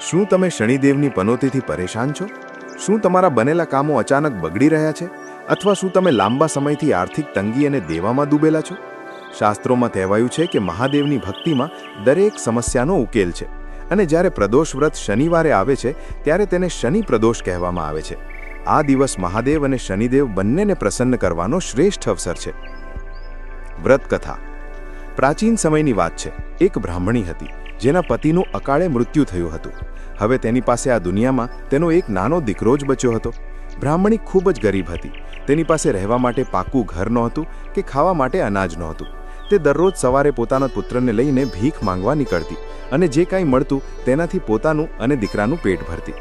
શું તમે શનિદેવની પનોતીથી પરેશાન છો? શું તમારા બનેલા કામો અચાનક બગડી રહ્યા છે? અથવા શું તમે લાંબા સમયથી આર્થિક તંગી અને દેવામાં ડૂબેલા છો? શાસ્ત્રોમાં કહેવાયું છે કે મહાદેવની ભક્તિમાં દરેક સમસ્યાનો ઉકેલ છે. અને જ્યારે પ્રદોષ વ્રત શનિવારે આવે છે ત્યારે તેને શનિ પ્રદોષ કહેવામાં આવે છે. આ દિવસ મહાદેવ અને શનિદેવ બંનેને પ્રસન્ન કરવાનો શ્રેષ્ઠ અવસર છે. વ્રત કથા. પ્રાચીન સમયની વાત છે. એક બ્રાહ્મણી હતી જેના પતિનું અકાળે મૃત્યુ થયું હતું. હવે તેની પાસે આ દુનિયામાં તેનો એક નાનો દીકરો જ બચ્યો હતો. બ્રાહ્મણી ખૂબ જ ગરીબ હતી. તેની પાસે રહેવા માટે પાકું ઘર નહોતું કે ખાવા માટે અનાજ નહોતું. તે દરરોજ સવારે પોતાના પુત્રને લઈને ભીખ માંગવા નીકળતી અને જે કાંઈ મળતું તેનાથી પોતાનું અને દીકરાનું પેટ ભરતી.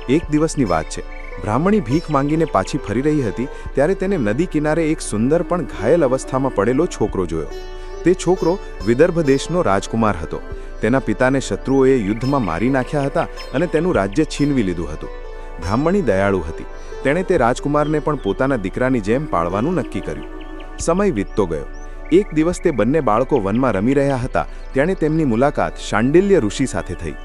એક દિવસની વાત છે. બ્રાહ્મણી ભીખ માંગીને પાછી ફરી રહી હતી ત્યારે તેને નદી કિનારે એક સુંદર પણ ઘાયલ અવસ્થામાં પડેલો છોકરો જોયો. તે છોકરો વિદર્ભ દેશનો રાજકુમાર હતો. તેના પિતાને શત્રુઓએ યુદ્ધમાં મારી નાખ્યા હતા અને તેનું રાજ્ય છીનવી લીધું હતું. બ્રાહ્મણી દયાળુ હતી. તેણે તે રાજકુમારને પણ પોતાના દીકરાની જેમ પાળવાનું નક્કી કર્યું. સમય વીતતો ગયો. એક દિવસ તે બંને બાળકો વનમાં રમી રહ્યા હતા ત્યારે તેમની મુલાકાત શાંડિલ્ય ઋષિ સાથે થઈ.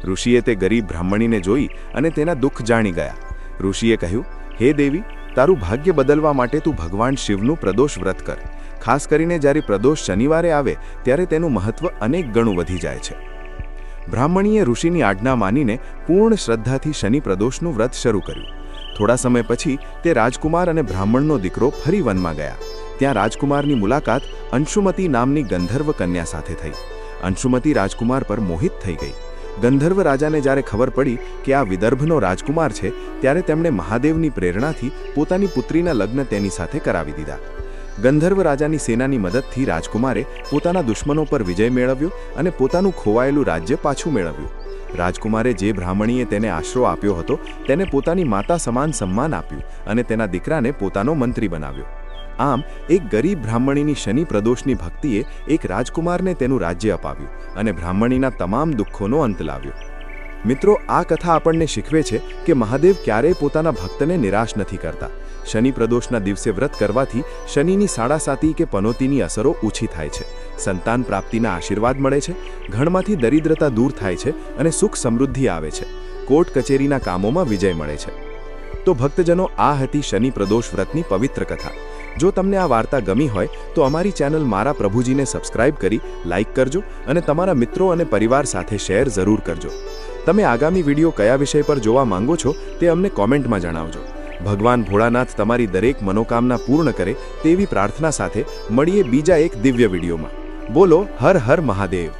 ઋષિએ તે ગરીબ બ્રાહ્મણીને જોઈ અને તેના દુઃખ જાણી ગયા. ઋષિએ કહ્યું, હે દેવી, તારું ભાગ્ય બદલવા માટે તું ભગવાન શિવનું પ્રદોષ વ્રત કર. ખાસ કરીને જ્યારે પ્રદોષ શનિવારે આવે ત્યારે તેનું મહત્વ અનેક ગણું વધી જાય છે. બ્રાહ્મણીએ ઋષિની આજ્ઞા માનીને પૂર્ણ શ્રદ્ધાથી શનિ પ્રદોષનું વ્રત શરૂ કર્યું. થોડા સમય પછી તે રાજકુમાર અને બ્રાહ્મણનો દીકરો ફરી વનમાં ગયા. ત્યાં રાજકુમારની મુલાકાત અંશુમતી નામની ગંધર્વ કન્યા સાથે થઈ. અંશુમતી રાજકુમાર પર મોહિત થઈ ગઈ. ગંધર્વ રાજાને જ્યારે ખબર પડી કે આ વિદર્ભનો રાજકુમાર છે ત્યારે તેમણે મહાદેવની પ્રેરણાથી પોતાની પુત્રીના લગ્ન તેની સાથે કરાવી દીધા. ગંધર્વ રાજાની સેનાની મદદથી રાજકુમારે પોતાના દુશ્મનો પર વિજય મેળવ્યો અને પોતાનું ખોવાયેલું રાજ્ય પાછું મેળવ્યું. રાજકુમારે જે બ્રાહ્મણીએ તેને આશરો આપ્યો હતો તેને પોતાની માતા સમાન સન્માન આપ્યું અને તેના દીકરાને પોતાનો મંત્રી બનાવ્યો. આમ એક ગરીબ બ્રાહ્મણીની શનિ પ્રદોષની ભક્તિએ એક રાજકુમારને તેનું રાજ્ય અપાવ્યું અને બ્રાહ્મણીના તમામ દુઃખોનો અંત લાવ્યો. મિત્રો, આ કથા આપણને શીખવે છે કે મહાદેવ ક્યારેય પોતાના ભક્તને નિરાશ નથી કરતા. શનિ પ્રદોષના દિવસે વ્રત કરવાથી શનિની સાડાસાતી કે પનોતીની અસરો ઓછી થાય છે, સંતાન પ્રાપ્તિના આશીર્વાદ મળે છે, ઘરમાંથી દરિદ્રતા દૂર થાય છે અને સુખ સમૃદ્ધિ આવે છે. કોર્ટ કચેરીના કામોમાં વિજય મળે છે. તો ભક્તજનો, આ હતી શનિ પ્રદોષ વ્રતની પવિત્ર કથા. જો તમને આ વાર્તા ગમી હોય તો અમારી ચેનલ મારા પ્રભુજીને સબસ્ક્રાઇબ કરી લાઇક કરજો અને તમારા મિત્રો અને પરિવાર સાથે શેર જરૂર કરજો. તમે આગામી વિડીયો કયા વિષય પર જોવા માંગો છો તે અમને કોમેન્ટમાં જણાવજો. ભગવાન ભોળાનાથ તમારી દરેક મનોકામના પૂર્ણ કરે તેવી પ્રાર્થના સાથે મળીએ બીજા એક દિવ્ય વિડીયોમાં. બોલો હર હર મહાદેવ.